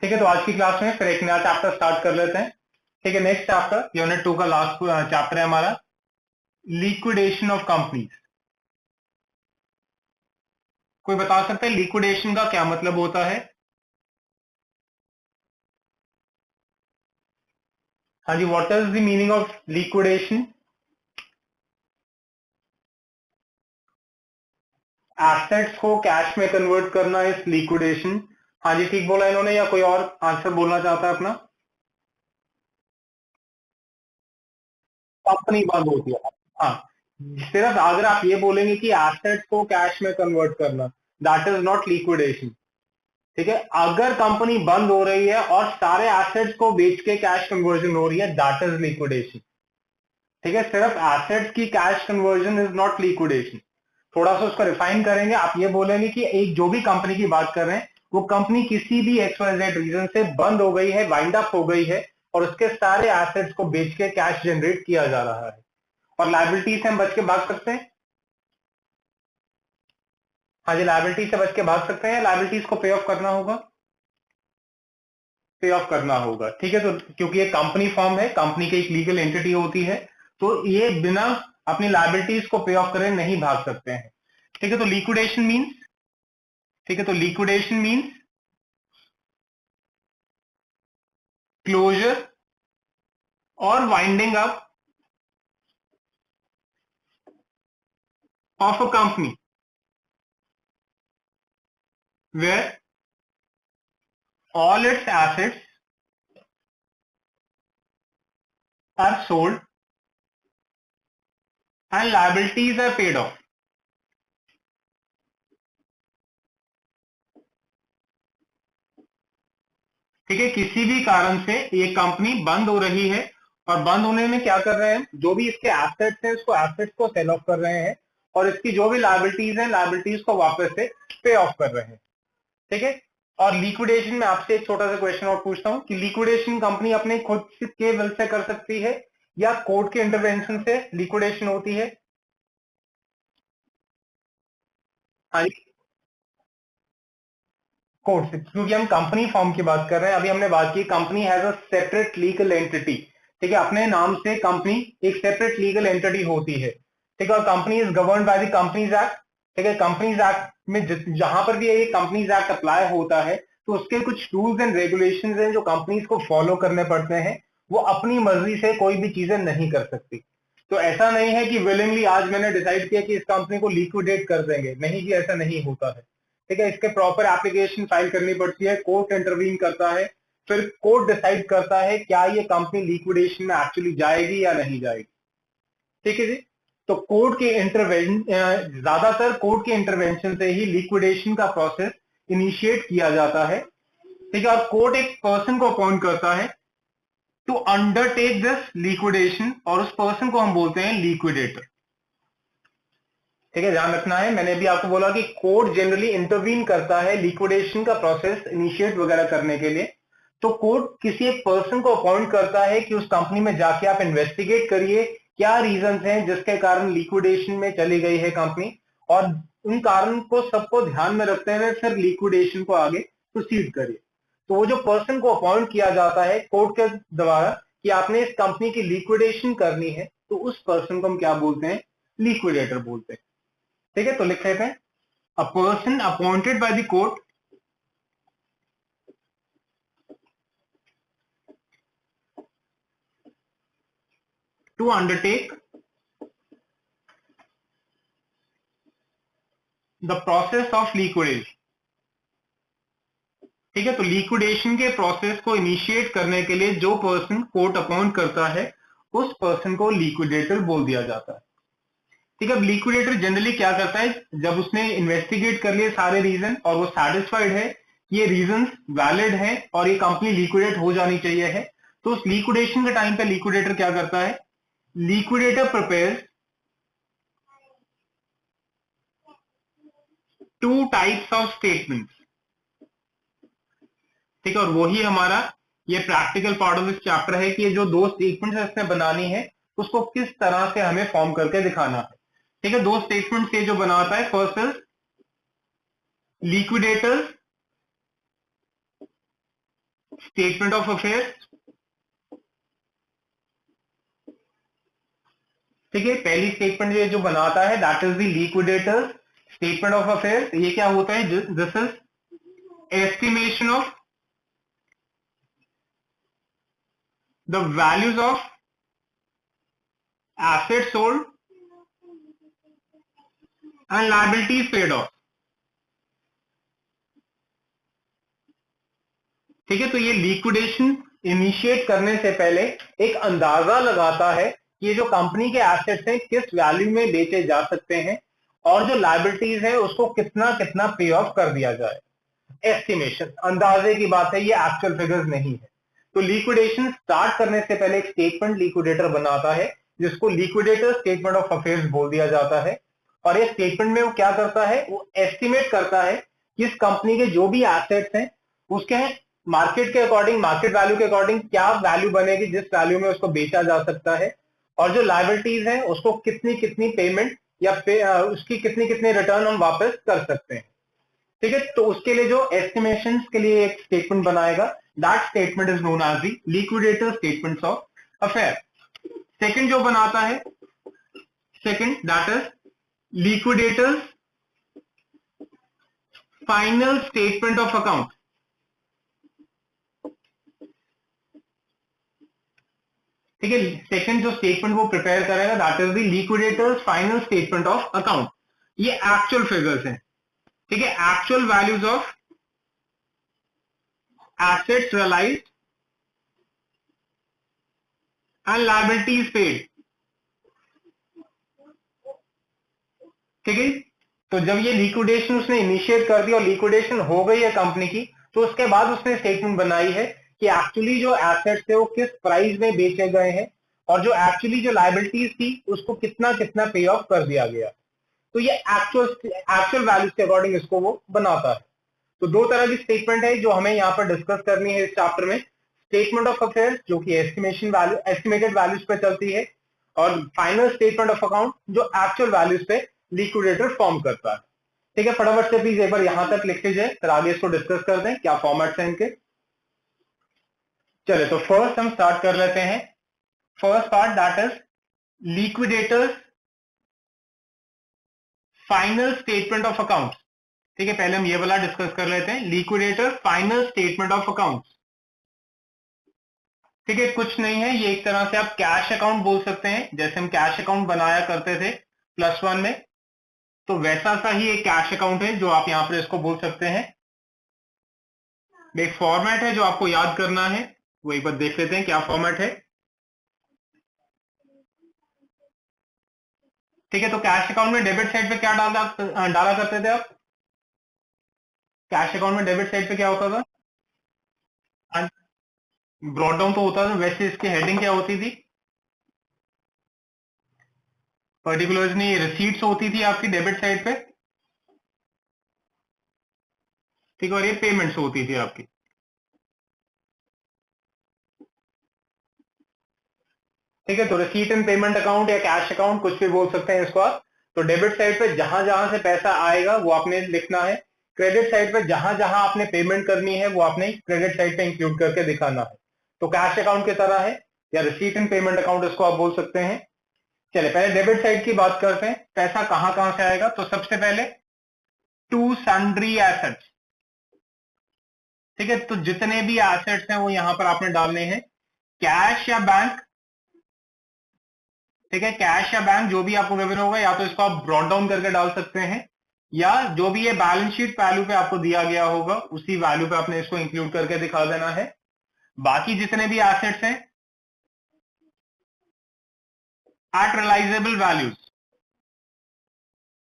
ठीक है, तो आज की क्लास में फिर एक नया चैप्टर स्टार्ट कर लेते हैं। ठीक है, नेक्स्ट चैप्टर यूनिट 2 का लास्ट चैप्टर है हमारा, लिक्विडेशन ऑफ कंपनीज। कोई बता सकता है लिक्विडेशन का क्या मतलब होता है? हाँ जी, what is the meaning of liquidation? Assets को कैश में कन्वर्ट करना इज लिक्विडेशन। हाँ जी, ठीक बोला इन्होंने, या कोई और आंसर बोलना चाहता है अपना? कंपनी बंद होती है। हाँ, सिर्फ अगर आप ये बोलेंगे कि एसेट्स को कैश में कन्वर्ट करना, दैट इज नॉट लिक्विडेशन। ठीक है, अगर कंपनी बंद हो रही है और सारे एसेट्स को बेच के कैश कन्वर्जन हो रही है, दैट इज लिक्विडेशन। ठीक है, सिर्फ एसेट्स की cash conversion is not liquidation. थोड़ा सा उसको रिफाइन करेंगे, आप ये बोलेंगे कि एक जो भी कंपनी की बात कर रहे हैं, वो कंपनी किसी भी XYZ रीजन से बंद हो गई है, वाइंड अप हो गई है, और उसके सारे एसेट्स को बेच के कैश जनरेट किया जा रहा है, और लायबिलिटी से हम बच के भाग सकते हैं। हाँ जी, लायबिलिटी से बच के भाग सकते हैं, लायबिलिटीज को पे ऑफ करना होगा, पे ऑफ करना होगा। ठीक है, तो क्योंकि ये कंपनी फॉर्म है, कंपनी की एक लीगल एंटिटी होती है, तो ये बिना अपनी लायबिलिटीज को पे ऑफ करे नहीं भाग सकते हैं। ठीक है, तो लिक्विडेशन मींस, ठीक है, तो लिक्विडेशन मींस क्लोजर और winding up of a company where all its assets are sold and liabilities are paid off। ठीक है, किसी भी कारण से ये कंपनी बंद हो रही है, और बंद होने में क्या कर रहे हैं, जो भी इसके एसेट्स हैं उसको एसेट्स को सेल ऑफ कर रहे हैं, और इसकी जो भी लायबिलिटीज हैं लायबिलिटीज को वापस से पे ऑफ कर रहे हैं। ठीक है, और लिक्विडेशन में आपसे एक छोटा सा क्वेश्चन और पूछता हूं कि लिक्विडेशन कंपनी अपने खुद के विल से कर सकती है या कोर्ट के इंटरवेंशन से लिक्विडेशन होती है? हाँ, कोर्ट से, क्योंकि हम कंपनी फॉर्म की बात कर रहे हैं। अभी हमने बात की company has a separate legal entity. ठीक है, अपने नाम से कंपनी एक सेपरेट लीगल एंटिटी होती है। ठीक है, और company is govern by the companies act. ठीक है, कंपनीज एक्ट में जहां पर भी ये कंपनीज एक्ट अप्लाई होता है, तो उसके कुछ रूल्स एंड रेगुलेशंस हैं जो कंपनीज को फॉलो करने पड़ते हैं। वो अपनी मर्जी से कोई भी चीजें नहीं कर सकती। तो ऐसा नहीं है कि विलिंगली आज मैंने डिसाइड किया कि इस कंपनी को लिक्विडेट कर देंगे, नहीं जी, ऐसा नहीं होता है। ठीक है, इसके प्रॉपर एप्लीकेशन फाइल करनी पड़ती है, कोर्ट इंटरवीन करता है, फिर कोर्ट डिसाइड करता है क्या ये कंपनी लिक्विडेशन में एक्चुअली जाएगी या नहीं जाएगी। ठीक है जी, तो कोर्ट के ज्यादातर कोर्ट के इंटरवेंशन से ही लिक्विडेशन का प्रोसेस इनिशिएट किया जाता है। ठीक है, और कोर्ट एक पर्सन को अपॉइंट करता है टू अंडरटेक दिस लिक्विडेशन, और उस पर्सन को हम बोलते हैं लिक्विडेटर। ठीक है, ध्यान रखना है, मैंने भी आपको बोला कि कोर्ट जनरली इंटरवीन करता है लिक्विडेशन का प्रोसेस इनिशिएट वगैरह करने के लिए। तो कोर्ट किसी एक पर्सन को अपॉइंट करता है कि उस कंपनी में जाके आप इन्वेस्टिगेट करिए क्या रीजन हैं जिसके कारण लिक्विडेशन में चली गई है कंपनी, और उन कारण को सबको ध्यान में रखते हुए फिर लिक्विडेशन को आगे प्रोसीड करिए। तो वो जो पर्सन को अपॉइंट किया जाता है कोर्ट के द्वारा कि आपने इस कंपनी की लिक्विडेशन करनी है, तो उस पर्सन को हम क्या बोलते हैं? लिक्विडेटर बोलते हैं। ठीक है, तो लिख लेते हैं, a person appointed by the court to undertake the process of liquidation. ठीक है, तो लिक्विडेशन के प्रोसेस को इनिशिएट करने के लिए जो पर्सन कोर्ट अपॉइंट करता है, उस पर्सन को लिक्विडेटर बोल दिया जाता है। ठीक है, अब लिक्विडेटर जनरली क्या करता है, जब उसने इन्वेस्टिगेट कर लिए सारे रीजन और वो सेटिस्फाइड है कि ये रीजन वैलिड है और ये कंपनी लिक्विडेट हो जानी चाहिए है, तो उस लिक्विडेशन के टाइम पे लिक्विडेटर क्या करता है? Liquidator prepares two types of statements. ठीक है, और वही हमारा ये practical part of this chapter है कि ये जो दो स्टेटमेंट्स है इसमें बनानी है, उसको किस तरह से हमें फॉर्म करके दिखाना है। ठीक है, दो स्टेटमेंट्स ये जो बनाता है, first is liquidators statement of affairs, ठीक है, पहली स्टेटमेंट जो बनाता है that is the liquidators statement of affairs. ये क्या होता है? This is estimation of the values of asset sold and liabilities paid of. ठीक है, तो ये लिक्विडेशन इनिशिएट करने से पहले एक अंदाजा लगाता है कि ये जो कंपनी के एसेट्स हैं किस वैल्यू में बेचे जा सकते हैं और जो लायबिलिटीज है उसको कितना कितना पे ऑफ कर दिया जाए। एस्टिमेशन अंदाजे की बात है, ये एक्चुअल फिगर्स नहीं है। तो लिक्विडेशन स्टार्ट करने से पहले एक स्टेटमेंट लिक्विडेटर बनाता है जिसको लिक्विडेटर स्टेटमेंट ऑफ अफेयर्स बोल दिया जाता है। और ये स्टेटमेंट में वो क्या करता है? वो एस्टिमेट करता है कि इस कंपनी के जो भी एसेट्स हैं उसके मार्केट के अकॉर्डिंग, मार्केट वैल्यू के अकॉर्डिंग क्या वैल्यू बनेगी जिस वैल्यू में उसको बेचा जा सकता है, और जो लायबिलिटीज है उसको कितनी कितनी पेमेंट या उसकी कितनी कितनी रिटर्न हम वापस कर सकते हैं। ठीक है, तो उसके लिए जो एस्टिमेशन के लिए एक स्टेटमेंट बनाएगा, that statement is known as the liquidator statements of affair. Second जो बनाता है, second that is liquidator's final statement of account. ठीक है, सेकंड जो स्टेटमेंट वो प्रिपेयर करेगा that is the liquidator's final statement of account. ये एक्चुअल फिगर्स हैं, ठीक है, actual values of assets realised and liabilities paid. ठीक है, तो जब ये लिक्विडेशन उसने इनिशिएट कर दी और लिक्विडेशन हो गई है कंपनी की, तो उसके बाद उसने स्टेटमेंट बनाई है कि एक्चुअली जो एसेट्स थे वो किस प्राइस में बेचे गए हैं और जो एक्चुअली जो लायबिलिटीज थी उसको कितना कितना पे ऑफ कर दिया गया। तो ये एक्चुअल वैल्यूज के अकॉर्डिंग इसको वो बनाता है। तो दो तरह की स्टेटमेंट है जो हमें यहाँ पर डिस्कस करनी है इस चैप्टर में। स्टेटमेंट ऑफ अफेयर्स जो कि एस्टिमेशन वैल्यू, एस्टिमेटेड वैल्यूज पे चलती है, और फाइनल स्टेटमेंट ऑफ अकाउंट जो एक्चुअल वैल्यूज पे लिक्विडेटर फॉर्म करता है। ठीक है, फटाफट से प्लीज एक बार यहां तक लिख लीजिए, फिर आगे इसको डिस्कस करते हैं क्या फॉर्मेट्स हैं इनके। चले, तो फर्स्ट हम स्टार्ट कर लेते हैं। First part that is liquidator's final statement of account. ठीक है, पहले हम ये वाला डिस्कस कर लेते हैं, liquidator final statement of account. ठीक है, कुछ नहीं है, ये एक तरह से आप कैश अकाउंट बोल सकते हैं, जैसे हम कैश अकाउंट बनाया करते थे +1 में, तो वैसा सा ही एक कैश अकाउंट है जो आप यहां पर इसको बोल सकते हैं। एक फॉर्मेट है जो आपको याद करना है, वो एक बार देख लेते हैं क्या फॉर्मेट है। ठीक है, तो कैश अकाउंट में डेबिट साइड पे क्या डाला करते थे आप? कैश अकाउंट में डेबिट साइड पे क्या होता था? ब्रॉट डाउन तो होता था, वैसे इसकी हेडिंग क्या होती थी? पर्टिकुलरली रिसीट्स होती थी आपकी डेबिट साइड पे, ठीक है, और ये पेमेंट्स होती थी आपकी। ठीक है, तो रिसीट एंड पेमेंट अकाउंट या कैश अकाउंट कुछ भी बोल सकते हैं इसको आप। तो डेबिट साइड पे जहां जहां से पैसा आएगा वो आपने लिखना है, क्रेडिट साइड पे जहां जहां आपने पेमेंट करनी है वो आपने क्रेडिट साइड पे इंक्लूड करके दिखाना है। तो कैश अकाउंट की तरह है, या रिसीट एंड पेमेंट अकाउंट इसको आप बोल सकते हैं। चले, पहले डेबिट साइड की बात करते हैं, पैसा कहां कहां से आएगा। तो सबसे पहले टू सन्ड्री एसेट्स। ठीक है, तो जितने भी एसेट्स हैं वो यहां पर आपने डालने हैं, कैश या बैंक। ठीक है, कैश या बैंक जो भी आपको गिवन होगा, या तो इसको आप ब्रॉट डाउन करके डाल सकते हैं, या जो भी ये बैलेंस शीट वैल्यू पे आपको दिया गया होगा उसी वैल्यू पे आपने इसको इंक्लूड करके दिखा देना है। बाकी जितने भी एसेट्स हैं एट रियलाइजेबल वैल्यूज।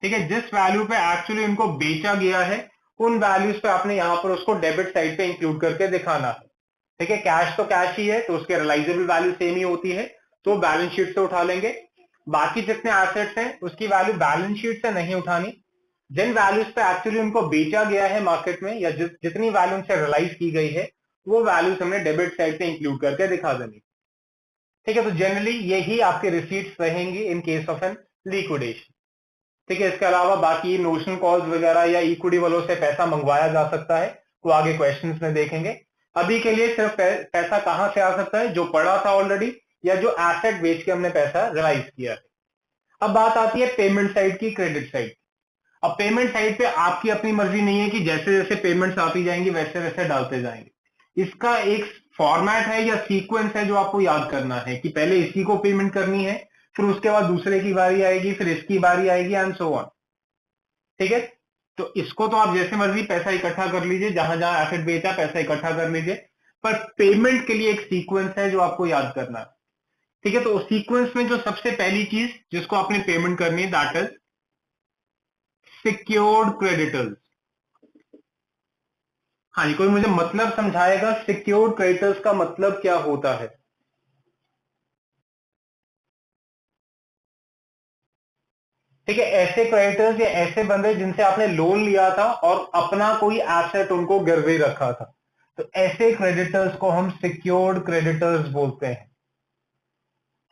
ठीक है, जिस वैल्यू पे एक्चुअली उनको बेचा गया है उन वैल्यूज पे आपने यहां पर उसको डेबिट साइड पे इंक्लूड करके दिखाना है। ठीक है, कैश तो कैश ही है तो उसके रियलाइजेबल वैल्यू सेम ही होती है, तो बैलेंस शीट से उठा लेंगे। बाकी जितने एसेट्स हैं उसकी वैल्यू बैलेंस शीट से नहीं उठानी, जिन वैल्यूज पे एक्चुअली उनको बेचा गया है मार्केट में, या जितनी वैल्यू से रियलाइज की गई है वो वैल्यूज हमने डेबिट साइड पे इंक्लूड करके दिखा देनी। ठीक है, तो जनरली यही आपके रिसीट्स रहेंगी in case of an liquidation. ठीक है, इसके अलावा बाकी नोशनल कॉल्स वगैरह या इक्विटी वालों से पैसा मंगवाया जा सकता है, वो आगे क्वेश्चंस में देखेंगे। अभी के लिए सिर्फ पैसा कहां से आ सकता है, जो पड़ा था ऑलरेडी या जो एसेट बेच के हमने पैसा रिलाइज किया है। अब बात आती है पेमेंट साइड की, क्रेडिट साइड। अब पेमेंट साइड पे आपकी अपनी मर्जी नहीं है कि जैसे जैसे पेमेंट्स आती जाएंगी वैसे वैसे डालते जाएंगे। इसका एक फॉर्मेट है या सीक्वेंस है जो आपको याद करना है कि पहले इसी को पेमेंट करनी है, फिर उसके बाद दूसरे की बारी आएगी, फिर इसकी बारी आएगी एंड सो ऑन। ठीक है, तो इसको तो आप जैसे मर्जी पैसा इकट्ठा कर लीजिए, जहां जहां एसेट बेचा पैसा इकट्ठा कर लीजिए, पर पेमेंट के लिए एक सीक्वेंस है जो आपको याद करना है। ठीक है, तो उस सीक्वेंस में जो सबसे पहली चीज जिसको आपने पेमेंट करनी है दैट इज सिक्योर्ड क्रेडिटर्स। हाँ जी, कोई मुझे मतलब समझाएगा सिक्योर्ड क्रेडिटर्स का मतलब क्या होता है? ठीक है, ऐसे क्रेडिटर्स या ऐसे बंदे जिनसे आपने लोन लिया था और अपना कोई एसेट उनको गिरवी रखा था, तो ऐसे क्रेडिटर्स को हम सिक्योर्ड क्रेडिटर्स बोलते हैं।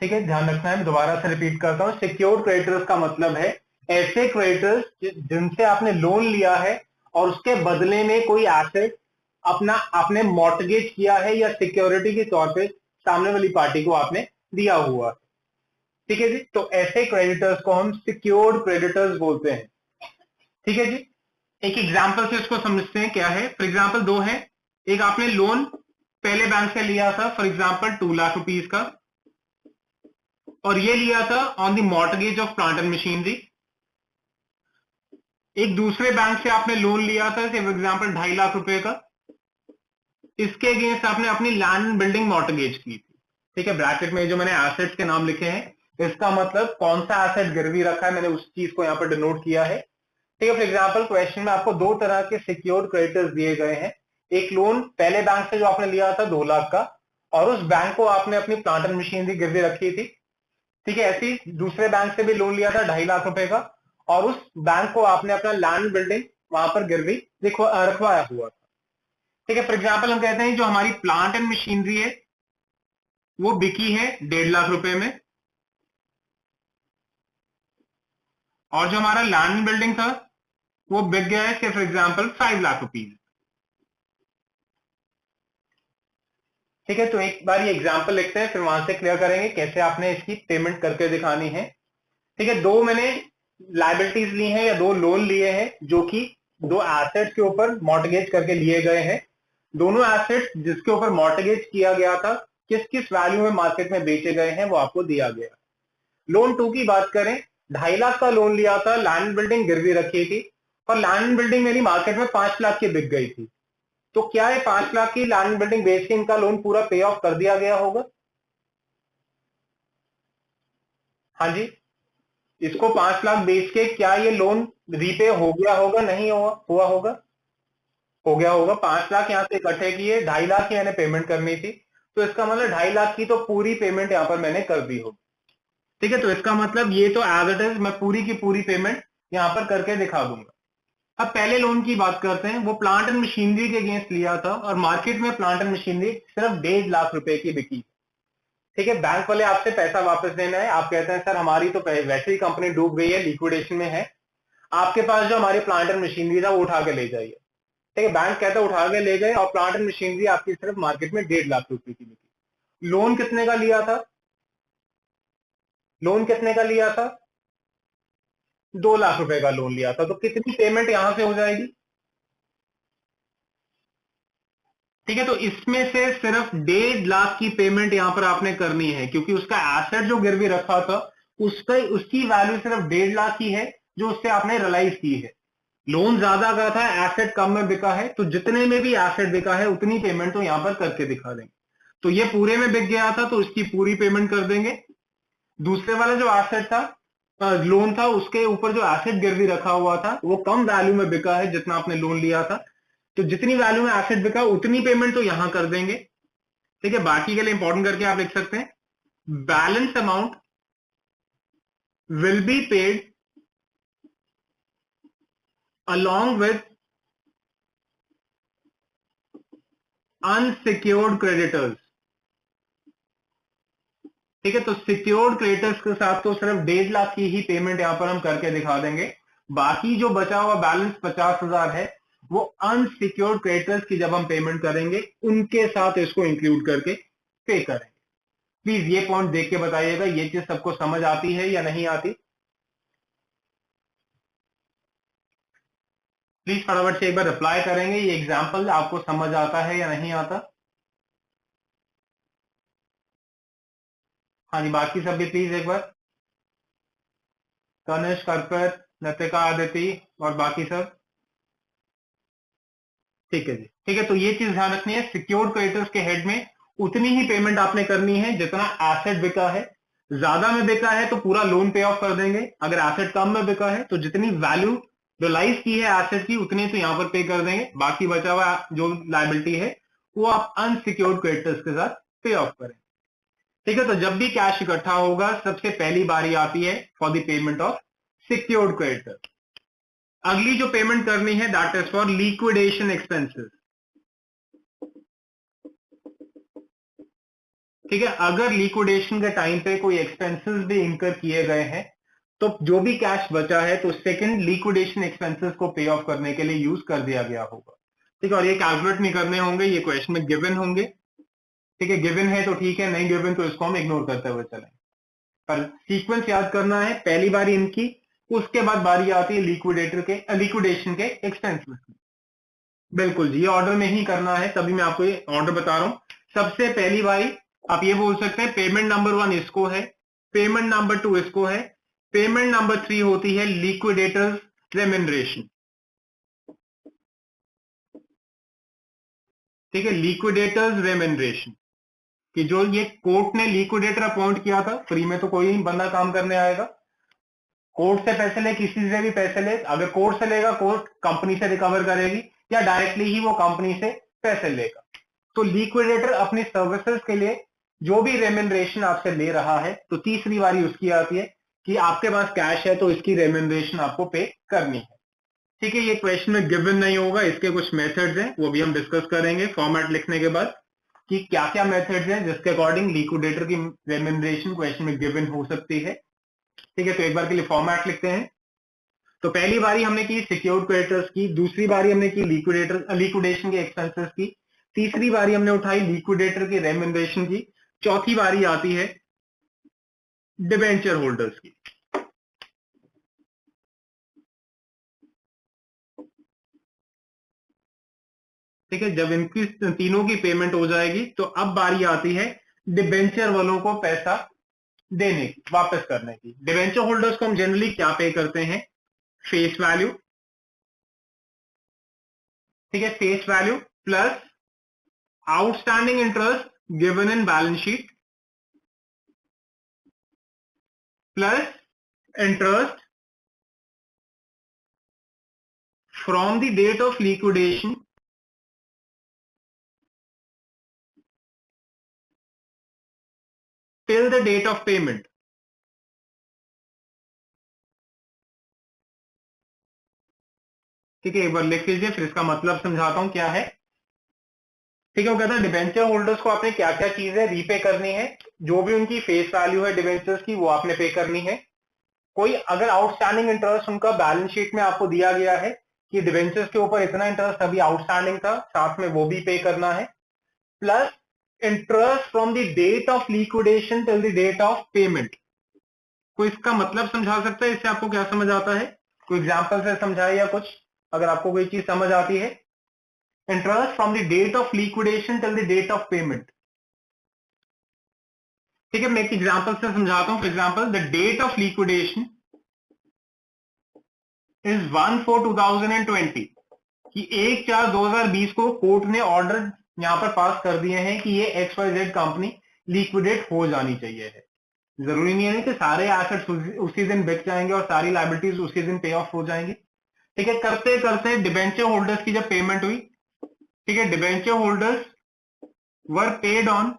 ठीक है, ध्यान रखना है, मैं दोबारा से रिपीट करता हूं। सिक्योर्ड क्रेडिटर्स का मतलब है ऐसे क्रेडिटर्स जिनसे आपने लोन लिया है और उसके बदले में कोई एसेट अपना आपने मॉर्टगेज किया है या सिक्योरिटी के तौर पे सामने वाली पार्टी को आपने दिया हुआ है। ठीक है जी, तो ऐसे क्रेडिटर्स को हम सिक्योर्ड क्रेडिटर्स बोलते हैं। ठीक है जी, एक एग्जांपल से इसको समझते हैं क्या है। फॉर एग्जांपल दो है, एक आपने लोन पहले बैंक से लिया था फॉर एग्जांपल 2 लाख रुपीज का, और ये लिया था on the mortgage of plant and machinery. एक दूसरे बैंक से आपने लोन लिया था फॉर एग्जांपल 2.5 लाख रुपए का, इसके अगेंस्ट आपने अपनी लैंड बिल्डिंग मॉर्टगेज की थी। ठीक है, ब्रैकेट में जो मैंने एसेट्स के नाम लिखे हैं इसका मतलब कौन सा एसेट गिरवी रखा है, मैंने उस चीज को यहाँ पर डिनोट किया है। ठीक है, फॉर एग्जांपल क्वेश्चन में आपको दो तरह के सिक्योर्ड क्रेडिटर्स दिए गए हैं। एक लोन पहले बैंक से जो आपने लिया था 2 लाख का, और उस बैंक को आपने अपनी प्लांट एंड मशीनरी गिरवी रखी थी। ठीक है, ऐसी दूसरे बैंक से भी लोन लिया था 2.5 लाख रुपए का, और उस बैंक को आपने अपना लैंड बिल्डिंग वहां पर गिरवी रखवाया हुआ था। ठीक है, फॉर एग्जाम्पल हम कहते हैं जो हमारी प्लांट एंड मशीनरी है वो बिकी है 1.5 लाख रुपए में, और जो हमारा लैंड बिल्डिंग था वो बिक गया है फॉर एग्जाम्पल 5 लाख रुपीज। ठीक है, तो एक बार ये एग्जाम्पल लिखते हैं, फिर वहां से क्लियर करेंगे कैसे आपने इसकी पेमेंट करके दिखानी है। ठीक है, दो मैंने लाइबिलिटीज ली हैं या दो लोन लिए हैं जो कि दो एसेट्स के ऊपर मॉर्टगेज करके लिए गए हैं। दोनों एसेट्स जिसके ऊपर मॉर्टगेज किया गया था किस किस वैल्यू में मार्केट में बेचे गए हैं वो आपको दिया गया। लोन टू की बात करें, 2.5 लाख का लोन लिया था, लैंड बिल्डिंग गिरवी रखी थी, और लैंड बिल्डिंग मेरी मार्केट में 5 लाख की बिक गई थी। तो क्या ये 5 लाख की लैंड बिल्डिंग बेच के इनका लोन पूरा पे ऑफ कर दिया गया होगा? हाँ जी, इसको 5 लाख बेच के क्या ये लोन रीपे हो गया होगा? नहीं हुआ होगा? हो गया होगा। 5 लाख यहाँ से इकट्ठे किए, 2.5 लाख की मैंने पेमेंट करनी थी, तो इसका मतलब 2.5 लाख की तो पूरी पेमेंट यहाँ पर मैंने कर दी होगी। ठीक है, तो इसका मतलब ये तो एज इट इज मैं पूरी की पूरी पेमेंट यहाँ पर करके दिखा दूंगा। अब पहले लोन की बात करते हैं, वो प्लांट एंड मशीनरी के अगेंस्ट लिया था और मार्केट में प्लांट एंड मशीनरी सिर्फ 1.5 लाख रुपए की बिकी। ठीक है, बैंक वाले आपसे पैसा वापस देना है, आप कहते हैं सर हमारी तो वैसे ही कंपनी डूब गई है, लिक्विडेशन में है, आपके पास जो हमारी प्लांट एंड मशीनरी था वो उठा के ले जाइए। ठीक है, बैंक कहता है उठा के ले गए और प्लांट एंड मशीनरी आपकी सिर्फ मार्केट में 1.5 लाख रुपए की बिकी। लोन कितने का लिया था? लोन कितने का लिया था? 2 लाख रुपए का लोन लिया था, तो कितनी पेमेंट यहां से हो जाएगी? ठीक है, तो इसमें से सिर्फ 1.5 लाख की पेमेंट यहां पर आपने करनी है, क्योंकि उसका एसेट जो गिरवी रखा था उसका उसकी वैल्यू सिर्फ 1.5 लाख ही है जो उससे आपने रियलाइज की है। लोन ज्यादा का था, एसेट कम में बिका है, तो जितने में भी एसेट बिका है उतनी पेमेंट तो यहां पर करके दिखा देंगे। तो ये पूरे में बिक गया था तो इसकी पूरी पेमेंट कर देंगे। दूसरे वाला जो एसेट था, लोन था, उसके ऊपर जो एसेट गिरवी रखा हुआ था वो कम वैल्यू में बिका है जितना आपने लोन लिया था, तो जितनी वैल्यू में एसेट बिका उतनी पेमेंट तो यहां कर देंगे। ठीक है, बाकी के लिए इंपॉर्टेंट करके आप लिख सकते हैं, balance amount will be paid along with unsecured creditors। ठीक है, तो सिक्योर्ड क्रेडिटर्स के साथ तो सिर्फ 1.5 लाख की ही पेमेंट यहां पर हम करके दिखा देंगे। बाकी जो बचा हुआ बैलेंस 50,000 है वो अनसिक्योर्ड क्रेडिटर्स की जब हम पेमेंट करेंगे उनके साथ इसको इंक्लूड करके पे करेंगे। प्लीज ये पॉइंट देख के बताइएगा, ये चीज सबको समझ आती है या नहीं आती? प्लीज फटाफट से एक बार रिप्लाई करेंगे, ये एग्जाम्पल आपको समझ आता है या नहीं आता? हाँ जी, बाकी सब भी प्लीज एक बार, तनिष्क, अर्पित, लतिका, आदिति और बाकी सब। ठीक है जी, ठीक है। तो ये चीज ध्यान रखनी है, सिक्योर्ड क्रेडिटर्स के हेड में उतनी ही पेमेंट आपने करनी है जितना एसेट बिका है। ज्यादा में बिका है तो पूरा लोन पे ऑफ कर देंगे, अगर एसेट कम में बिका है तो जितनी वैल्यू रियलाइज की है एसेट की उतनी तो यहाँ पर पे कर देंगे, बाकी बचा हुआ जो लायबिलिटी है वो आप अनसिक्योर्ड क्रेडिटर्स के साथ पे ऑफ करें। ठीक है, तो जब भी कैश इकट्ठा होगा सबसे पहली बारी आती है for the payment of secured creditor. अगली जो पेमेंट करनी है that is for liquidation expenses. ठीक है, अगर लिक्विडेशन के टाइम पे कोई एक्सपेंसेस भी इंकर किए गए हैं तो जो भी कैश बचा है तो सेकंड लिक्विडेशन एक्सपेंसेस को पे ऑफ करने के लिए यूज कर दिया गया होगा। ठीक है, और ये कैलकुलेट नहीं करने होंगे, ये क्वेश्चन में गिवन होंगे। ठीक है, गिवन है तो ठीक है, नहीं गिवन तो इसको हम इग्नोर करते हुए चलें। पर सीक्वेंस याद करना है, पहली बारी इनकी, उसके बाद बारी आती है लिक्विडेटर के लिक्विडेशन के एक्सपेंसेस की। बिल्कुल जी, ये ऑर्डर में ही करना है, तभी मैं आपको ये ऑर्डर बता रहा हूं। सबसे पहली बारी आप ये बोल सकते हैं पेमेंट नंबर 1 इसको है, पेमेंट नंबर 2 इसको है, पेमेंट नंबर 3 होती है लिक्विडेटर्स रेम्यूनरेशन। ठीक है, लिक्विडेटर्स रेम्यूनरेशन कि जो ये कोर्ट ने लिक्विडेटर अपॉइंट किया था, फ्री में तो कोई नहीं बंदा काम करने आएगा, कोर्ट से पैसे ले, किसी से भी पैसे ले, अगर कोर्ट से लेगा कोर्ट कंपनी से रिकवर करेगी या डायरेक्टली ही वो कंपनी से पैसे लेगा। तो लिक्विडेटर अपनी सर्विसेज के लिए जो भी रेम्यूनरेशन आपसे ले रहा है तो तीसरी बारी उसकी आती है कि आपके पास कैश है तो इसकी रेम्यूनरेशन आपको पे करनी है। ठीक है, ये क्वेश्चन में गिवन नहीं होगा, इसके कुछ मेथड्स हैं वो भी हम डिस्कस करेंगे फॉर्मेट लिखने के बाद कि क्या क्या मेथड्स हैं जिसके अकॉर्डिंग लिक्विडेटर की रेम्यूनरेशन क्वेश्चन में गिवन हो सकती है। ठीक है, तो एक बार के लिए फॉर्मेट लिखते हैं। तो पहली बारी हमने की सिक्योर्ड क्रेडिटर्स की, दूसरी बारी हमने की लिक्विडेशन के एक्सपेंसेस की, तीसरी बारी हमने उठाई लिक्विडेटर की रेम्यूनरेशन की, चौथी बारी आती है डिबेंचर होल्डर्स की। ठीक है, जब इनकी तीनों की पेमेंट हो जाएगी तो अब बारी आती है डिबेंचर वालों को पैसा देने की, वापस करने की। डिबेंचर होल्डर्स को हम जनरली क्या पे करते हैं? Face value. ठीक है, face value plus outstanding interest given in balance sheet plus interest from the date of liquidation till the date of payment। ठीक है, एक बार लिख लीजिए फिर इसका मतलब समझाता हूं क्या है। ठीक है, वो कहता है डिबेंचर होल्डर्स को आपने क्या क्या चीजें रीपे करनी है, जो भी उनकी फेस वैल्यू है डिबेंचर्स की वो आपने पे करनी है। कोई अगर आउटस्टैंडिंग इंटरेस्ट उनका बैलेंस शीट में आपको दिया गया है कि डिबेंचर्स के ऊपर इतना इंटरेस्ट अभी आउटस्टैंडिंग था, साथ में वो भी पे करना है, plus interest from the date of liquidation till the date of payment. कोई इसका मतलब समझा सकता है, इससे आपको क्या समझ आता है? कोई एग्जाम्पल से समझाए या कुछ, अगर आपको कोई चीज समझ आती है। Interest from the date of liquidation till the date of payment. ठीक है, मैं एक एग्जाम्पल से समझाता हूं। For example the date of liquidation is 1/4/2020 कि 1/4/2020 को कोर्ट ने ऑर्डर यहां पर पास कर दिए हैं कि ये XYZ कंपनी लिक्विडेट हो जानी चाहिए है। जरूरी नहीं है कि सारे एसेट्स उसी दिन बिक जाएंगे और सारी लाइबिलिटीज उसी दिन पे ऑफ हो जाएंगी। ठीक है, करते करते डिबेंचर होल्डर्स की जब पेमेंट हुई, ठीक है, debenture holders were paid on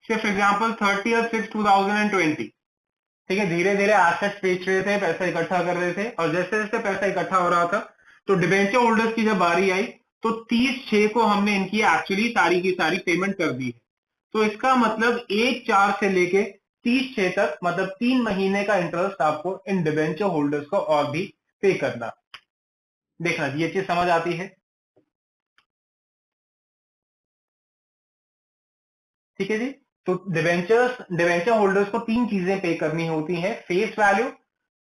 for example 30/6/2020। ठीक है, धीरे धीरे एसेट्स बेच रहे थे, पैसा इकट्ठा कर रहे थे, और जैसे जैसे पैसा इकट्ठा हो रहा था तो डिबेंचर होल्डर्स की जब बारी आई तो 30/6 को हमने इनकी एक्चुअली सारी की सारी पेमेंट कर दी है। तो इसका मतलब 1/4 से लेके 30/6 तक, मतलब 3 महीने का इंटरेस्ट आपको इन डिबेंचर होल्डर्स को और भी पे करना। देखना ये चीज समझ आती है, ठीक है जी। तो डिवेंचर होल्डर्स को तीन चीजें पे करनी होती हैं, फेस वैल्यू,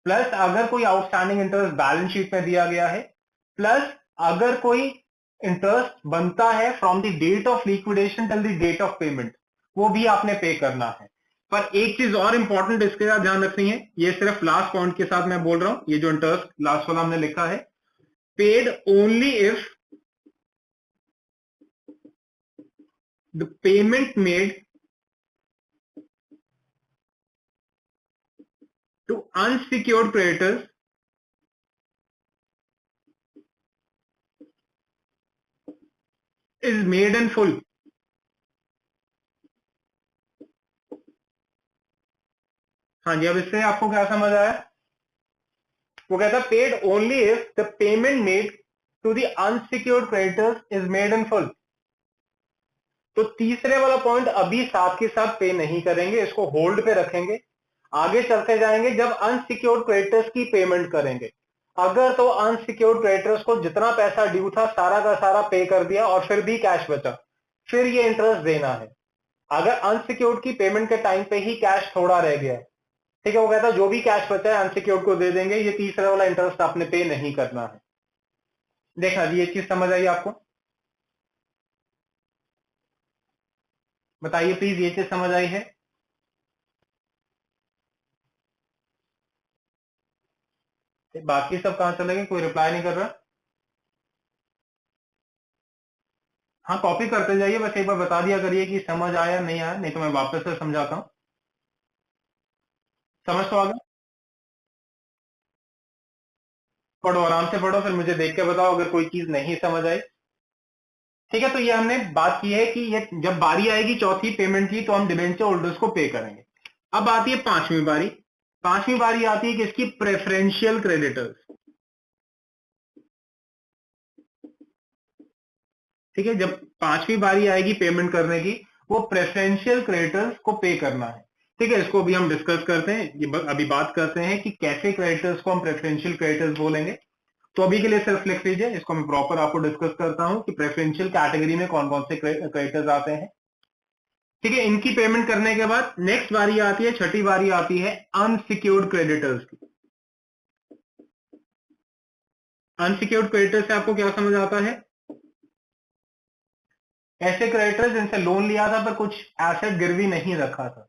प्लस अगर कोई आउटस्टैंडिंग इंटरेस्ट बैलेंस शीट में दिया गया है, प्लस अगर कोई इंटरेस्ट बनता है from the date of liquidation till the date of payment, वो भी आपने पे करना है। पर एक चीज और इंपॉर्टेंट इसके साथ ध्यान रखनी है, ये सिर्फ लास्ट पॉइंट के साथ मैं बोल रहा हूं, ये जो इंटरेस्ट लास्ट वाला हमने लिखा है, paid only if the payment made to unsecured creditors is made in full. हाँ जी, अब इससे आपको क्या समझ आया? वो कहता है paid only if the payment made to the unsecured creditors is made in full. तो तीसरे वाला पॉइंट अभी साथ के साथ पे नहीं करेंगे, इसको होल्ड पे रखेंगे, आगे चलते जाएंगे जब अनसिक्योर्ड क्रेडिटर्स की पेमेंट करेंगे। अगर तो अनसिक्योर्ड क्रेडिटर्स को जितना पैसा ड्यू था सारा का सारा पे कर दिया और फिर भी कैश बचा, फिर ये इंटरेस्ट देना है। अगर अनसिक्योर्ड की पेमेंट के टाइम पे ही कैश थोड़ा रह गया, ठीक है, वो कहता है जो भी कैश बचा है अनसिक्योर्ड को दे देंगे, ये तीसरा वाला इंटरेस्ट आपने पे नहीं करना है। देखना जी, ये चीज समझ आई आपको? बताइए प्लीज, ये चीज समझ आई है? बाकी सब कहां चले गए, कोई रिप्लाई नहीं कर रहा? हाँ, कॉपी करते जाइए, बस एक बार बता दिया करिए कि समझ आया नहीं आया, नहीं तो मैं वापस से समझाता हूँ। समझ तो आ गया? पढ़ो, आराम से पढ़ो, फिर मुझे देख के बताओ अगर कोई चीज नहीं समझ आई। ठीक है, तो ये हमने बात की है कि ये जब बारी आएगी चौथी पेमेंट की तो हम डिबेंचर होल्डर्स को पे करेंगे। अब आती है पांचवी बारी। पांचवी बारी आती है किसकी? Preferential creditors. ठीक है, जब पांचवी बारी आएगी पेमेंट करने की, वो प्रेफरेंशियल क्रेडिटर्स को पे करना है। ठीक है, इसको अभी हम डिस्कस करते हैं, अभी बात करते हैं कि कैसे क्रेडिटर्स को हम प्रेफरेंशियल क्रेडिटर्स बोलेंगे। तो अभी के लिए सिर्फ लिख लीजिए, इसको मैं प्रॉपर आपको डिस्कस करता हूं कि प्रेफरेंशियल कैटेगरी में कौन कौन से क्रेडिटर्स आते हैं। ठीक है, इनकी पेमेंट करने के बाद नेक्स्ट बारी आती है, छठी बारी आती है अनसिक्योर्ड क्रेडिटर्स की। अनसिक्योर्ड क्रेडिटर्स से आपको क्या समझ आता है? ऐसे क्रेडिटर्स जिनसे लोन लिया था पर कुछ एसेट गिरवी नहीं रखा था।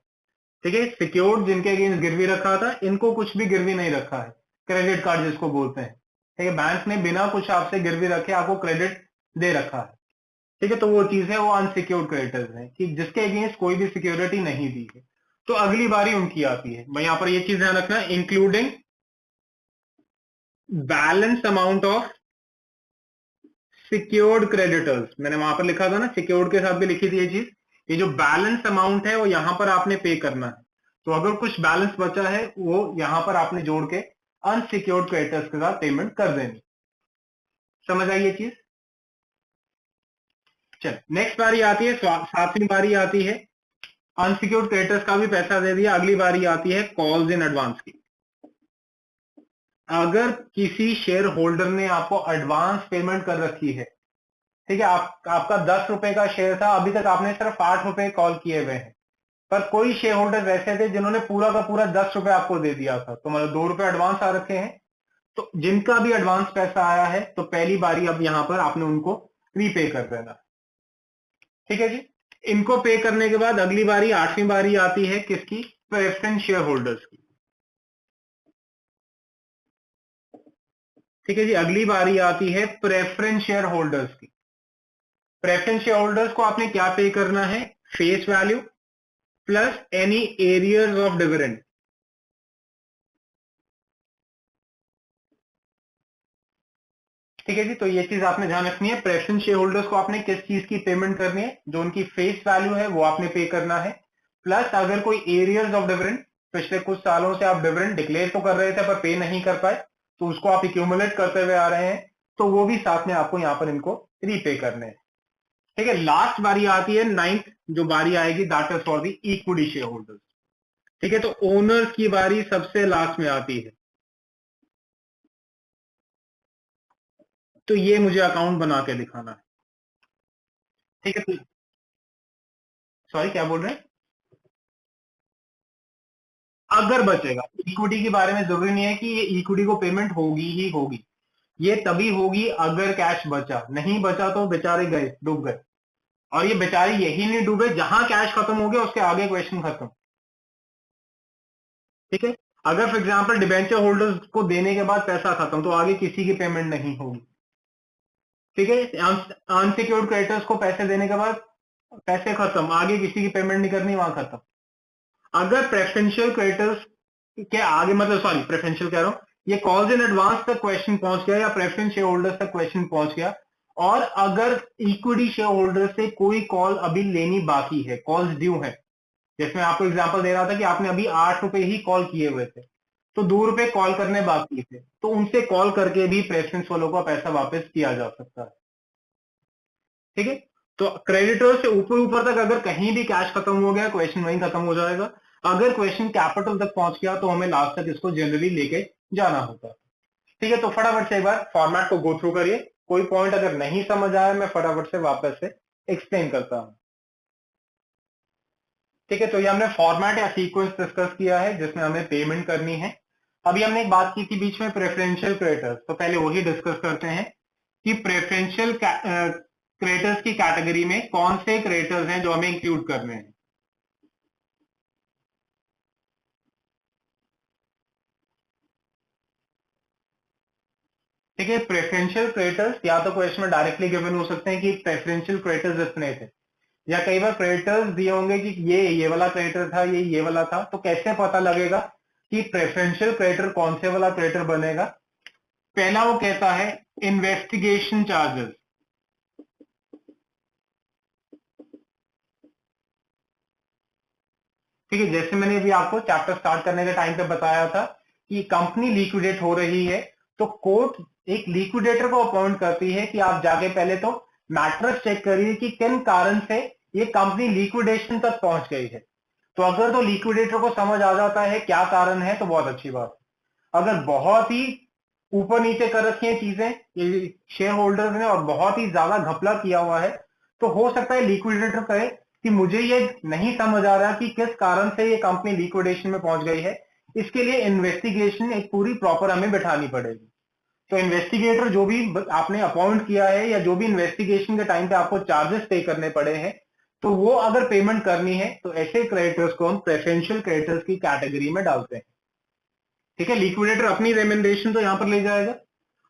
ठीक है, सिक्योर्ड जिनके अगेंस्ट गिरवी रखा था, इनको कुछ भी गिरवी नहीं रखा है, क्रेडिट कार्ड जिसको बोलते हैं। ठीक है, बैंक ने बिना कुछ आपसे गिरवी रखे आपको क्रेडिट दे रखा है। ठीक है, तो वो चीज है, वो अनसिक्योर्ड क्रेडिटर्स है कि जिसके अगेंस्ट कोई भी सिक्योरिटी नहीं दी है। तो अगली बारी उनकी आती है। मैं यहां पर ये चीज ध्यान रखना, including balance amount of secured creditors. मैंने वहां पर लिखा था ना, सिक्योर्ड के साथ भी लिखी थी ये चीज। ये जो बैलेंस अमाउंट है वो यहां पर आपने पे करना है। तो अगर कुछ बैलेंस बचा है वो यहां पर आपने जोड़ के अनसिक्योर्ड क्रेडिटर्स के साथ पेमेंट कर देनी। समझ आई ये चीज? चल, नेक्स्ट बारी आती है, सातवीं बारी आती है, अनसिक्योर्ड क्रेडिटर्स का भी पैसा दे दिया। अगली बारी आती है कॉल्स इन एडवांस की। अगर किसी शेयर होल्डर ने आपको एडवांस पेमेंट कर रखी है, ठीक है, आपका 10 रुपए का शेयर था, अभी तक आपने सिर्फ 8 रुपए कॉल किए हुए हैं, पर कोई शेयर होल्डर ऐसे थे जिन्होंने पूरा का पूरा 10 रुपए आपको दे दिया था, तो मतलब 2 रुपए एडवांस आ रखे हैं। तो जिनका भी एडवांस पैसा आया है, तो पहली बारी अब यहां पर आपने उनको रीपे कर देना। ठीक है जी, इनको पे करने के बाद अगली बारी, आठवीं बारी आती है किसकी? प्रेफरेंस शेयर होल्डर्स की। ठीक है जी, अगली बारी आती है प्रेफरेंस शेयर होल्डर्स की। प्रेफरेंस शेयर होल्डर्स को आपने क्या पे करना है? Face value plus any arrears of dividend. ठीक है जी, तो ये चीज आपने ध्यान रखनी है, प्रेफरेंस शेयर होल्डर्स को आपने किस चीज की पेमेंट करनी है? जो उनकी फेस वैल्यू है वो आपने पे करना है, प्लस अगर कोई एरियर्स ऑफ डिविडेंड, पिछले कुछ सालों से आप डिविडेंड डिक्लेयर तो कर रहे थे पर पे नहीं कर पाए, तो उसको आप इक्यूमुलेट करते हुए आ रहे हैं, तो वो भी साथ में आपको यहां पर इनको रीपे करने हैं। ठीक है, लास्ट बारी आती है, नाइन्थ जो बारी आएगी, that is for the equity share holders. ठीक है, तो ओनर्स की बारी सबसे लास्ट में आती है। तो ये मुझे अकाउंट बना के दिखाना है। ठीक है, सॉरी क्या बोल रहे हैं? अगर बचेगा, इक्विटी के बारे में जरूरी नहीं है कि ये इक्विटी को पेमेंट होगी ही होगी, ये तभी होगी अगर कैश बचा, नहीं बचा तो बेचारे गए, डूब गए। और ये बेचारे यही नहीं डूबे, जहां कैश खत्म हो गया उसके आगे क्वेश्चन खत्म। ठीक है, अगर फॉर एग्जांपल डिबेंचर होल्डर्स को देने के बाद पैसा खत्म, तो आगे किसी की पेमेंट नहीं होगी। ठीक है, अनसिक्योर्ड क्रेडिटर्स को पैसे देने के बाद पैसे खत्म, आगे किसी की पेमेंट नहीं करनी, वहां खत्म। अगर प्रेफरेंशियल क्रेडिटर्स के आगे, मतलब सॉरी प्रेफरेंशियल कह रहा हूं, ये कॉल्स इन एडवांस तक क्वेश्चन पहुंच गया या प्रेफरेंस शेयर होल्डर्स तक क्वेश्चन पहुंच गया, और अगर इक्विटी शेयर होल्डर से कोई कॉल अभी लेनी बाकी है, कॉल्स ड्यू है, जैसे मैं आपको एग्जांपल दे रहा था कि आपने अभी 8 रुपए ही कॉल किए हुए थे, तो 2 रुपए कॉल करने बाकी थे, तो उनसे कॉल करके भी प्रेफरेंस वालों का पैसा वापस किया जा सकता है। ठीक है, तो क्रेडिटर से ऊपर ऊपर तक अगर कहीं भी कैश खत्म हो गया, क्वेश्चन वहीं खत्म हो जाएगा। अगर क्वेश्चन कैपिटल तक पहुंच गया तो हमें लास्ट तक इसको जनरली लेके जाना होता है। ठीक है, तो फटाफट से एक बार फॉर्मेट को गो थ्रू करिए, कोई पॉइंट अगर नहीं समझ आया मैं फटाफट से वापस से एक्सप्लेन करता हूं। ठीक है, तो ये हमने फॉर्मेट या सीक्वेंस डिस्कस किया है जिसमें हमें पेमेंट करनी है। अभी हमने एक बात की थी बीच में प्रेफरेंशियल क्रेडिटर्स, तो पहले वही डिस्कस करते हैं कि प्रेफरेंशियल क्रेडिटर्स की कैटेगरी में कौन से क्रेडिटर्स हैं जो हमें इंक्लूड करने हैं। ठीक है, प्रेफरेंशियल क्रेडिटर्स या तो क्वेश्चन में डायरेक्टली गिवन हो सकते हैं कि प्रेफरेंशियल क्रेडिटर्स इतने थे, या कई बार क्रेडिटर्स दिए होंगे कि ये वाला क्रेडिटर था, ये वाला था, तो कैसे पता लगेगा कि प्रेफरेंशियल क्रेडिटर कौन से वाला क्रेडिटर बनेगा। पहला वो कहता है इन्वेस्टिगेशन चार्जेस। ठीक है, जैसे मैंने अभी आपको चैप्टर स्टार्ट करने के टाइम पे बताया था कि कंपनी लिक्विडेट हो रही है, तो कोर्ट एक लिक्विडेटर को अपॉइंट करती है कि आप जाके पहले तो मैटर्स चेक करिए कि किन कारण से ये कंपनी लिक्विडेशन तक पहुंच गई है। तो अगर तो लिक्विडेटर को समझ आ जाता है क्या कारण है तो बहुत अच्छी बात है। अगर बहुत ही ऊपर नीचे कर रखी है चीजें ये शेयर होल्डर्स ने और बहुत ही ज्यादा घपला किया हुआ है, तो हो सकता है लिक्विडेटर कहे कि मुझे ये नहीं समझ आ रहा कि किस कारण से ये कंपनी लिक्विडेशन में पहुंच गई है, इसके लिए इन्वेस्टिगेशन एक पूरी प्रॉपर हमें बिठानी पड़ेगी। तो इन्वेस्टिगेटर जो भी आपने अपॉइंट किया है या जो भी इन्वेस्टिगेशन के टाइम पे आपको चार्जेस पे करने पड़े हैं, तो वो अगर पेमेंट करनी है तो ऐसे क्रेडिटर्स को हम प्रेफरेंशियल क्रेडिटर्स की कैटेगरी में डालते हैं। ठीक है, लिक्विडेटर अपनी रेमेंडेशन तो यहां पर ले जाएगा,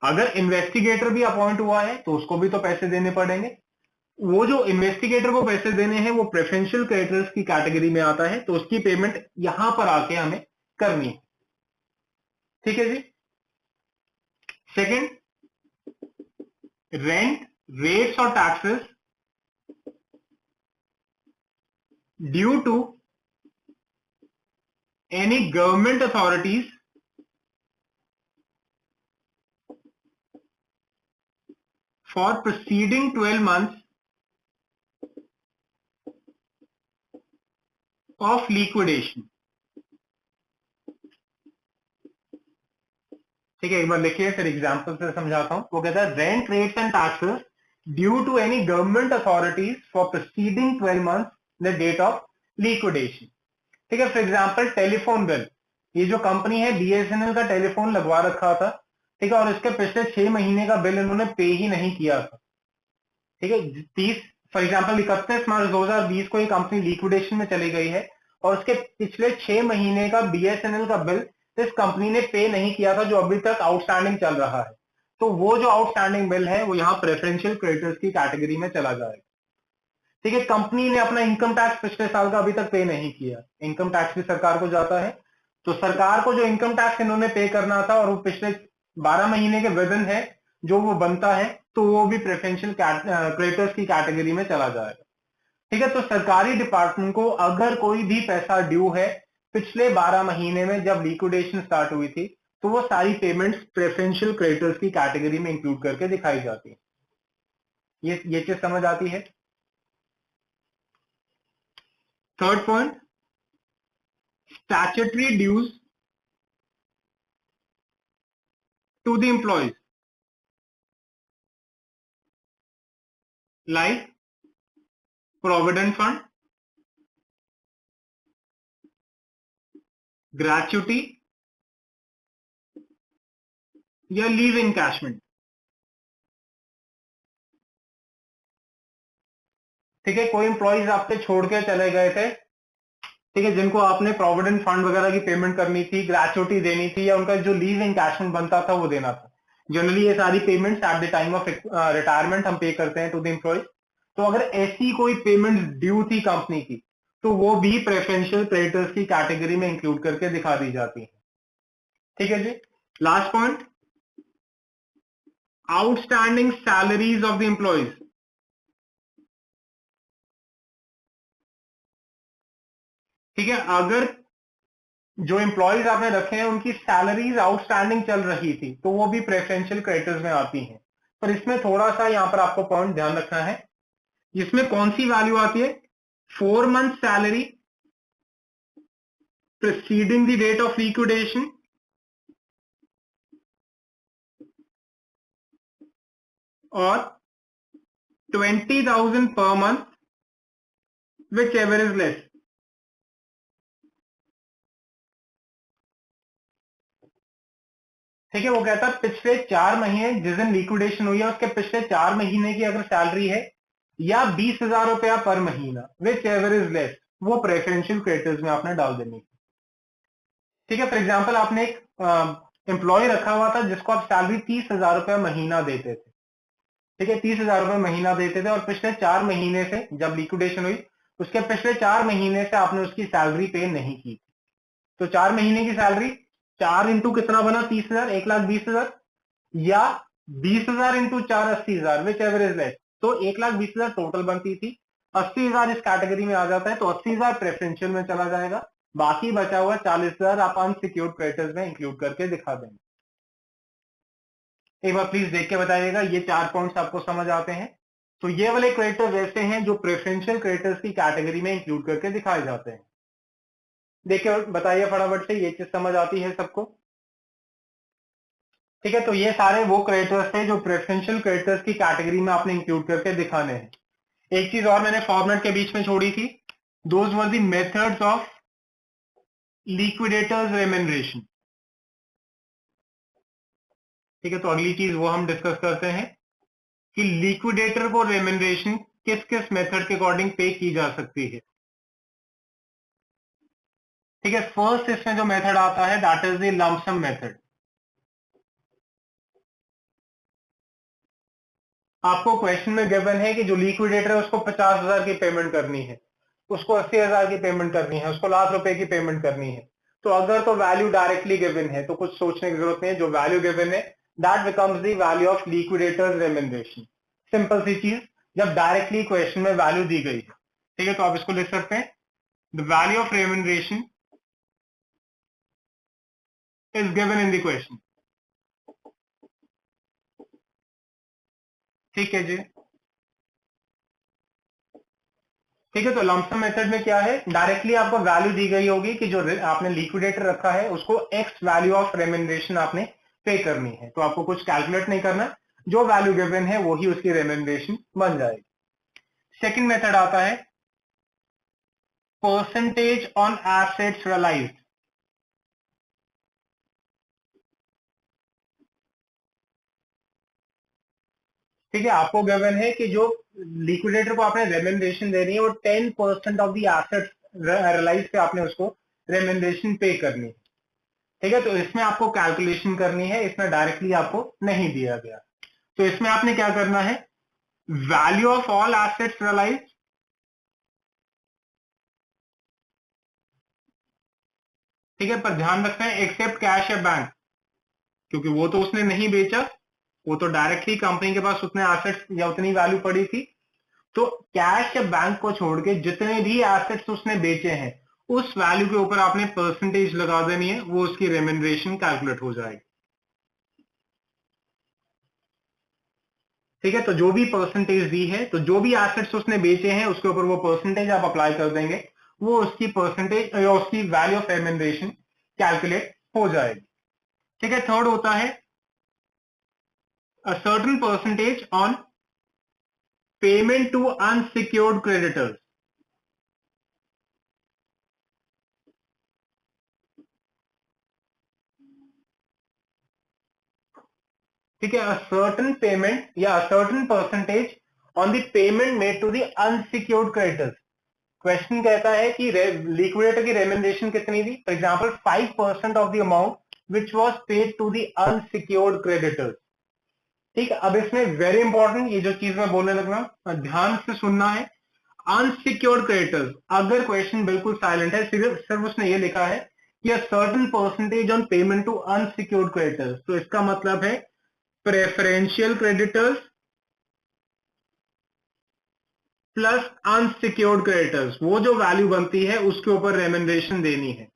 अगर इन्वेस्टिगेटर भी अपॉइंट हुआ है तो उसको भी तो पैसे देने पड़ेंगे। वो जो इन्वेस्टिगेटर को पैसे देने हैं वो प्रेफरेंशियल क्रेडिटर्स की कैटेगरी में आता है, तो उसकी पेमेंट यहां पर आके हमें करनी है। ठीक है जी। सेकंड, रेंट, रेट्स और taxes due to any government authorities for proceeding 12 months of liquidation. ठीक है, एक बार लिखिए फिर एग्जांपल से समझाता हूं। वो कहता है rent, rates and taxes due to any government authorities for proceeding 12 months the date of liquidation. ठीक है, फॉर एग्जांपल टेलीफोन बिल, ये जो कंपनी है बीएसएनएल का टेलीफोन लगवा रखा था, ठीक है, और इसके पिछले 6 महीने का बिल इन्होंने पे ही नहीं किया था। ठीक है, 30 फॉर एग्जांपल 31 मार्च 2020 को ये कंपनी लिक्विडेशन में चली गई है और उसके पिछले 6 महीने का बीएसएनएल का बिल इस कंपनी ने पे नहीं किया था, जो अभी तक आउटस्टैंडिंग चल रहा है। तो वो जो आउटस्टैंडिंग बिल है वो यहाँ प्रेफरेंशियल क्रेडिटर्स की कैटेगरी में चला जाएगा। ठीक है, कंपनी ने अपना इनकम टैक्स पिछले साल का अभी तक पे नहीं किया, इनकम टैक्स भी सरकार को जाता है, तो सरकार को जो इनकम टैक्स इन्होंने पे करना था और वो पिछले 12 महीने के विदिन है जो वो बनता है, तो वो भी प्रेफरेंशियल क्रेडिटर्स की कैटेगरी में चला जाएगा। ठीक है, तो सरकारी डिपार्टमेंट को अगर कोई भी पैसा ड्यू है पिछले 12 महीने में जब लिक्विडेशन स्टार्ट हुई थी, तो वो सारी पेमेंट्स प्रेफरेंशियल क्रेडिटर्स की कैटेगरी में इंक्लूड करके दिखाई जाती है। ये चीज समझ आती है। Third point, statutory dues to the employees। Like provident fund, gratuity या लीव इनकैशमेंट। ठीक है, कोई एम्प्लॉइज आपके छोड़ के चले गए थे, ठीक है, जिनको आपने प्रोविडेंट फंड वगैरह की पेमेंट करनी थी, ग्रेच्युटी देनी थी, या उनका जो लीव इनकैशमेंट बनता था वो देना था। जनरली ये सारी payments at the time of retirement हम पे करते हैं टू द एम्प्लॉय। तो अगर ऐसी कोई पेमेंट ड्यू थी कंपनी की, तो वो भी प्रेफरेंशियल क्रेडिटर्स की कैटेगरी में इंक्लूड करके दिखा दी जाती है। ठीक है जी। Last point, outstanding salaries of the employees. ठीक है, अगर जो एम्प्लॉयज आपने रखे हैं उनकी सैलरीज आउटस्टैंडिंग चल रही थी, तो वो भी प्रेफरेंशियल क्रेडिटर्स में आती हैं। पर इसमें थोड़ा सा यहां पर आपको पॉइंट ध्यान रखना है, इसमें कौन सी वैल्यू आती है, 4 month salary preceding the date of liquidation और 20,000 per month whichever is less. ठीक है, वो कहता है पिछले 4 महीने जिस दिन लिक्विडेशन हुई है उसके पिछले 4 महीने की अगर सैलरी है या 20,000 रुपया पर महीना विच एवर इज लेस, वो प्रेफरेंशियल क्रेडिटर्स में आपने डाल देनी। ठीक है, फॉर एग्जाम्पल आपने एक एम्प्लॉय रखा हुआ था जिसको आप सैलरी 30,000 रुपया महीना देते थे। ठीक है, 30,000 रुपये महीना देते थे और पिछले 4 महीने से जब लिक्विडेशन हुई उसके पिछले 4 महीने से आपने उसकी सैलरी पे नहीं की। तो 4 महीने की सैलरी 4 इंटू कितना बना, 30,000, 1,20,000, या 20,000 into 4, 80,000, which ever is less. तो 1,20,000 टोटल बनती थी, 80,000 इस कैटेगरी में आ जाता है, तो 80,000 प्रेफरेंशियल में चला जाएगा, बाकी बचा हुआ 40,000 आप अनसिक्योर्ड क्रेडिटर्स में इंक्लूड करके दिखा देंगे। एक बार प्लीज देख के बताइएगा ये 4 पॉइंट्स आपको समझ आते हैं। तो ये वाले क्रेडिटर्स ऐसे हैं जो प्रेफरेंशियल क्रेडिटर्स की कैटेगरी में इंक्लूड करके दिखाए जाते हैं। देखिए बताइए फटाफट से, ये चीज समझ आती है सबको? ठीक है, तो ये सारे वो क्रेडिटर्स थे जो प्रेफरेंशियल क्रेडिटर्स की कैटेगरी में आपने इंक्लूड करके दिखाने हैं। एक चीज और मैंने फॉर्मेट के बीच में छोड़ी थी, those were the methods of liquidators remuneration. ठीक है, तो अगली चीज वो हम डिस्कस करते हैं कि लिक्विडेटर को रेम्यूनरेशन किस किस मेथड के अकॉर्डिंग पे की जा सकती है। ठीक है, फर्स्ट इसमें जो मेथड आता है that is the lump sum method. आपको क्वेश्चन में गिवन है कि जो लिक्विडेटर है उसको 50,000 की पेमेंट करनी है, उसको 80,000 की पेमेंट करनी है, उसको ₹1,00,000 की पेमेंट करनी है। तो अगर तो वैल्यू डायरेक्टली गिवन है तो कुछ सोचने की जरूरत नहीं है, जो वैल्यू गिवन है that becomes the value of liquidators remuneration. Simple सी चीज, जब डायरेक्टली क्वेश्चन में वैल्यू दी गई है, ठीक है, तो आप इसको लिख सकते हैं, the value of remuneration is given in the question. ठीक है जी। ठीक है, तो लमसम मेथड में क्या है, डायरेक्टली आपको वैल्यू दी गई होगी कि जो आपने लिक्विडेटर रखा है उसको एक्स वैल्यू ऑफ रेम्यूनरेशन आपने पे करनी है, तो आपको कुछ कैलकुलेट नहीं करना, जो वैल्यू गिवन है वही उसकी रेम्यूनरेशन बन जाएगी। सेकंड मेथड आता है परसेंटेज ऑन एसेट्स रियलाइज्ड। ठीक है, आपको गिवन है कि जो लिक्विडेटर को आपने रेम्यूनरेशन देनी है वो 10% ऑफ द एसेट्स रियलाइज पे आपने उसको रेम्यूनरेशन पे करनी है। ठीक है, तो इसमें आपको कैलकुलेशन करनी है, इसमें डायरेक्टली आपको नहीं दिया गया। तो इसमें आपने क्या करना है, value of all assets realise, ठीक है, पर ध्यान रखना है एक्सेप्ट कैश या बैंक, क्योंकि वो तो उसने नहीं बेचा, वो तो डायरेक्टली कंपनी के पास उतने एसेट्स या उतनी वैल्यू पड़ी थी। तो कैश या बैंक को छोड़ के जितने भी एसेट्स उसने बेचे हैं उस वैल्यू के ऊपर आपने परसेंटेज लगा देनी है, वो उसकी रेम्यूनरेशन कैलकुलेट हो जाएगी। ठीक है, तो जो भी परसेंटेज दी है, तो जो भी एसेट्स उसने बेचे हैं उसके ऊपर वो परसेंटेज आप अप्लाई कर देंगे, वो उसकी परसेंटेज या उसकी वैल्यू ऑफ रेम्यूनरेशन कैलकुलेट हो जाएगी। ठीक है, थर्ड होता है a certain percentage on payment to unsecured creditors. ठीक है, अ सर्टन पेमेंट या a certain percentage on the payment made to the unsecured creditors. Question कहता है कि लिक्विडेटर की रेम्यूनरेशन कितनी थी, for example 5% of the amount which was paid to the unsecured creditors. ठीक है, अब इसमें वेरी इंपॉर्टेंट ये जो चीज मैं बोलने लग रहा हूं, ध्यान से सुनना है। अनसिक्योर्ड क्रेडिटर्स, अगर क्वेश्चन बिल्कुल साइलेंट है, सिर्फ सिर्फ उसने ये लिखा है कि a certain percentage on payment to unsecured creditors, तो इसका मतलब है preferential creditors plus unsecured creditors, वो जो वैल्यू बनती है उसके ऊपर रेम्यूनरेशन देनी है।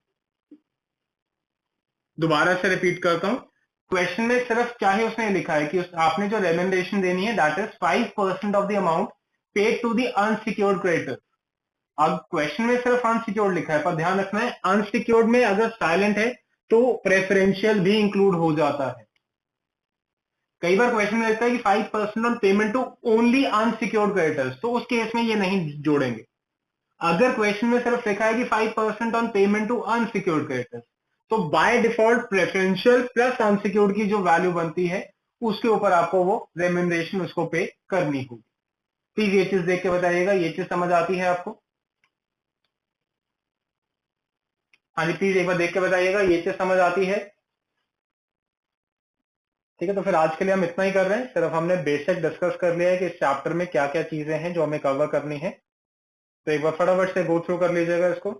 दोबारा से रिपीट करता हूं, क्वेश्चन में सिर्फ चाहे उसने लिखा है कि आपने जो रेम्यूनरेशन देनी है that is 5% of the amount paid to the unsecured creditors. अब क्वेश्चन में सिर्फ अनसिक्योर्ड लिखा है, पर ध्यान रखना है अनसिक्योर्ड में अगर साइलेंट है तो प्रेफरेंशियल भी इंक्लूड हो जाता है। कई बार क्वेश्चन में लिखता है कि 5% on payment to only unsecured creditors, तो उस केस में ये नहीं जोड़ेंगे। अगर क्वेश्चन में सिर्फ लिखा है कि 5% on payment to unsecured creditors, तो by default preferential plus unsecured की जो वैल्यू बनती है उसके ऊपर आपको वो रेम्यूनरेशन उसको पे करनी होगी। प्लीज ये चीज देख के बताइएगा, ये चीज समझ आती है आपको? हाँ जी, प्लीज एक बार देख के बताइएगा, ये चीज समझ आती है? ठीक है, तो फिर आज के लिए हम इतना ही कर रहे हैं, सिर्फ हमने बेसिक डिस्कस कर लिया है कि इस चैप्टर में क्या क्या चीजें हैं जो हमें कवर करनी है। तो एक बार फटाफट से गो थ्रू कर लीजिएगा इसको।